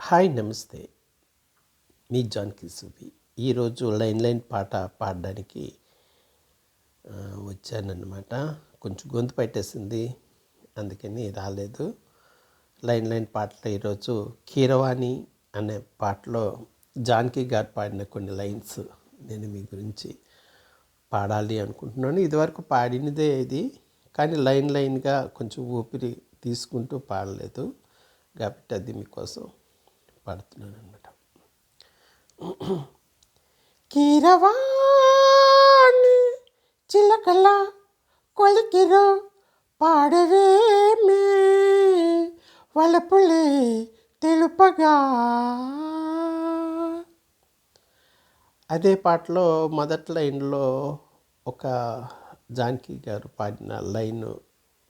Hi నమస్తే, మీ జాన్కి సుబి. ఈరోజు line పాట పాడడానికి వచ్చానన్నమాట. కొంచెం గొంతు పట్టేసింది, అందుకని రాలేదు. లైన్ పాటలో ఈరోజు కీరవాణి అనే పాటలో జానకి గారు పాడిన కొన్ని లైన్స్ నేను మీ గురించి పాడాలి అనుకుంటున్నాను. ఇదివరకు పాడినదే ఇది, కానీ లైన్గా కొంచెం ఊపిరి తీసుకుంటూ పాడలేదు కాబట్టి అది మీకోసం పాడుతున్నాను అనమాట. కీరవాణి చిలకల కొలికిరో పాడవేమే వలపులే తెలుపగా. అదే పాటలో మొదటి లైన్లో ఒక జానకి గారు పాడిన లైన్,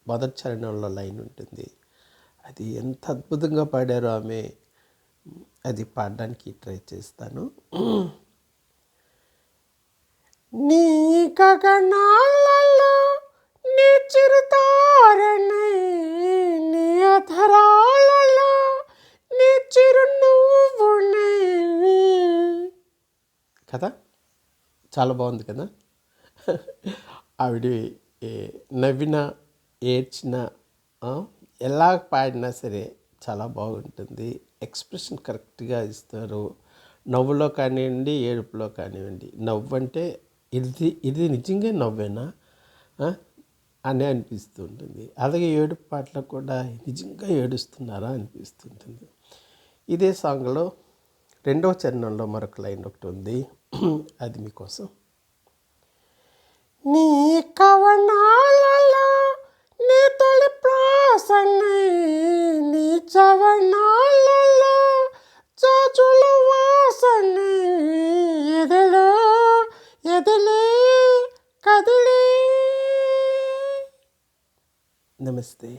మొదటి చరణంలో లైన్ ఉంటుంది. అది ఎంత అద్భుతంగా పాడారో ఆమె, అది పాడడానికి ట్రై చేస్తాను. నీ గగనాలలో నీ చిరుతారని, నీ అధరాలలో నీ చిరునవ్వుని. కదా, చాలా బాగుంది కదా. ఆవిడ నవ్వినా ఏడ్చినా ఎలా పాడినా సరే చాలా బాగుంటుంది. ఎక్స్ప్రెషన్ కరెక్ట్గా ఇస్తారు. నవ్వులో కానివ్వండి, ఏడుపులో కానివ్వండి. నవ్వు అంటే ఇది నిజంగా నవ్వేనా అని అనిపిస్తూ ఉంటుంది. అలాగే ఏడుపు పాటలో కూడా నిజంగా ఏడుస్తున్నారా అనిపిస్తుంటుంది. ఇదే సాంగ్లో రెండవ చరణంలో మరొక లైన్ ఒకటి ఉంది, అది మీకోసం. నీ కవనాలలో నీ తొలి ప్రాసని, నీ చవనాలలో చాచుల వాసని, ఎదలే కదిలే. నమస్తే.